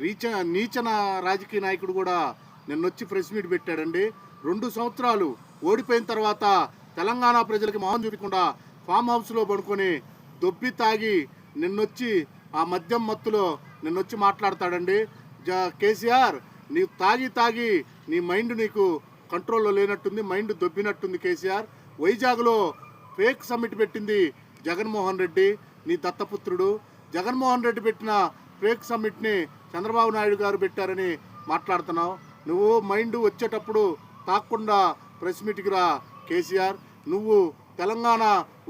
నీచన రాజకీయ నాయకుడు కూడా నిన్నొచ్చి ప్రెస్ మీట్ పెట్టాడండి. 2 సంవత్సరాలు ఓడిపోయిన తర్వాత తెలంగాణ ప్రజలకి మొహం చూపకుండా ఫామ్ హౌస్లో పడుకొని దొబ్బి తాగి నిన్నొచ్చి ఆ మద్యం మత్తులో నిన్నొచ్చి మాట్లాడతాడండి. కేసీఆర్, నీవు తాగి నీ మైండ్ నీకు కంట్రోల్లో లేనట్టుంది, మైండ్ దొబ్బినట్టుంది. కేసీఆర్, వైజాగ్లో ఫేక్ సమ్మిట్ పెట్టింది జగన్మోహన్ రెడ్డి, నీ దత్తపుత్రుడు. జగన్మోహన్ రెడ్డి పెట్టిన ఫేక్ సమ్మిట్ని చంద్రబాబు నాయుడు గారు పెట్టారని మాట్లాడుతున్నావు. నువ్వు మైండ్ వచ్చేటప్పుడు తాకుండా ప్రెస్ మీట్కి రా కేసీఆర్. నువ్వు తెలంగాణ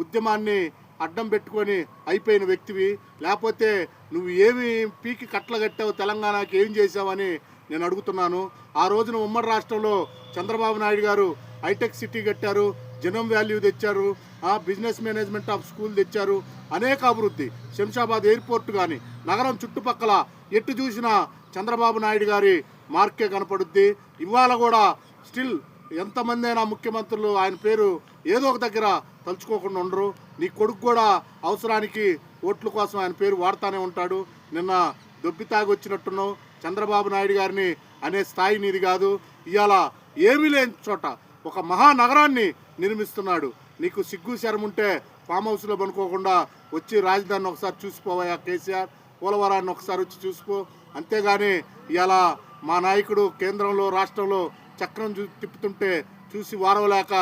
ఉద్యమాన్ని అడ్డం పెట్టుకొని అయిపోయిన వ్యక్తివి. లేకపోతే నువ్వు ఏమి పీకి కట్టలు తెలంగాణకి ఏం చేసావని నేను అడుగుతున్నాను. ఆ రోజున ఉమ్మడి రాష్ట్రంలో చంద్రబాబు నాయుడు గారు హైటెక్ సిటీ కట్టారు, జనం వాల్యూ తెచ్చారు, బిజినెస్ మేనేజ్మెంట్ ఆఫ్ స్కూల్ తెచ్చారు, అనేక అభివృద్ధి. శంషాబాద్ ఎయిర్పోర్ట్ కానీ నగరం చుట్టుపక్కల ఎటు చూసినా చంద్రబాబు నాయుడు గారి మార్కే కనపడుద్ది. ఇవాళ కూడా స్టిల్ ఎంతమంది అయినా ముఖ్యమంత్రులు ఆయన పేరు ఏదో ఒక దగ్గర తలుచుకోకుండా ఉండరు. నీ కొడుకు కూడా అవసరానికి ఓట్ల కోసం ఆయన పేరు వాడుతూనే ఉంటాడు. నిన్న దొబ్బి తాగి వచ్చినట్టున్నావు. చంద్రబాబు నాయుడు గారిని అనే స్థాయి నీది కాదు. ఇవాళ ఏమీ లేని చోట ఒక మహానగరాన్ని నిర్మిస్తున్నాడు. నీకు సిగ్గు శరం ఉంటే ఫామ్ హౌస్లో పనుకోకుండా వచ్చి రాజధానిని ఒకసారి చూసిపోవా కేసీఆర్. పోలవరాన్ని ఒకసారి వచ్చి చూసిపో. అంతేగాని ఇవాళ మా నాయకుడు కేంద్రంలో రాష్ట్రంలో చక్రం తిప్పుతుంటే చూసి వారవలేక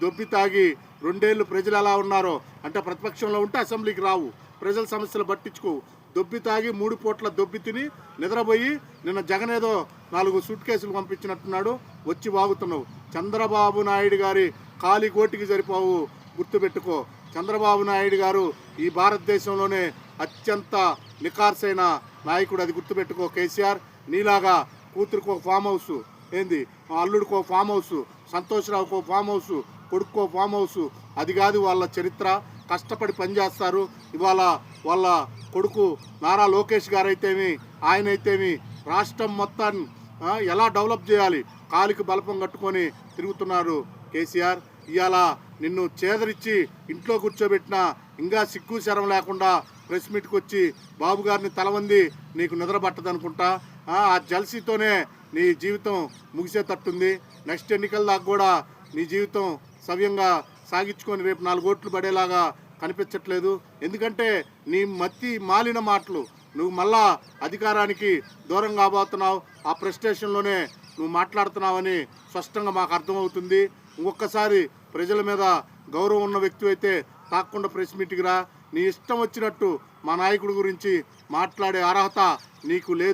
దొబ్బి తాగి 2 ఏళ్ళు ప్రజలు ఎలా ఉన్నారో అంటే ప్రతిపక్షంలో ఉంటే అసెంబ్లీకి రావు, ప్రజల సమస్యలు పట్టించుకో. దొబ్బి తాగి 3 పూట్ల దొబ్బి తిని నిద్రపోయి నిన్న జగన్ ఏదో 4 సూట్ కేసులు పంపించినట్టున్నాడు, వచ్చి వాగుతున్నావు. చంద్రబాబు నాయుడు గారి కాలి కోటికి సరిపోవు, గుర్తుపెట్టుకో. చంద్రబాబు నాయుడు గారు ఈ భారతదేశంలోనే అత్యంత నికార్సైన నాయకుడు, అది గుర్తుపెట్టుకో కేసీఆర్. నీలాగా కూతురుకో ఫామ్ హౌస్, ఏంది అల్లుడికో ఫామ్ హౌస్, సంతోష్రావుకో ఫామ్ హౌస్, కొడుక్కో ఫామ్ హౌస్, అది కాదు వాళ్ళ చరిత్ర. కష్టపడి పనిచేస్తారు. ఇవాళ వాళ్ళ కొడుకు నారా లోకేష్ గారైతేమి ఆయనైతేమి రాష్ట్రం మొత్తాన్ని ఎలా డెవలప్ చేయాలి కాలికి బలపం కట్టుకొని తిరుగుతున్నారు కేసీఆర్. ఇవాళ నిన్ను చేదరిచ్చి ఇంట్లో కూర్చోబెట్టినా ఇంకా సిగ్గు శరం లేకుండా ప్రెస్ మీట్కి వచ్చి బాబు గారిని తలవంది నీకు నిద్ర పట్టదనుకుంటా. ఆ జల్సీతోనే నీ జీవితం ముగిసేటట్టుంది. నెక్స్ట్ ఎన్నికల దాకా కూడా నీ జీవితం సవ్యంగా సాగించుకొని రేపు 4 ఓట్లు పడేలాగా కనిపించట్లేదు. ఎందుకంటే నీ మత్తి మాలిన మాటలు, నువ్వు మళ్ళా అధికారానికి దూరం కాబోతున్నావు. ఆ ప్రెస్టేషన్లోనే నువ్వు మాట్లాడుతున్నావని స్పష్టంగా మాకు అర్థమవుతుంది. ఇంకొకసారి ప్రజల మీద గౌరవం ఉన్న వ్యక్తి అయితే తాకుండా ప్రెస్ మీట్కి రా. నీ ఇష్టం వచ్చినట్టు మా నాయకుడి గురించి మాట్లాడే అర్హత నీకు లేదు.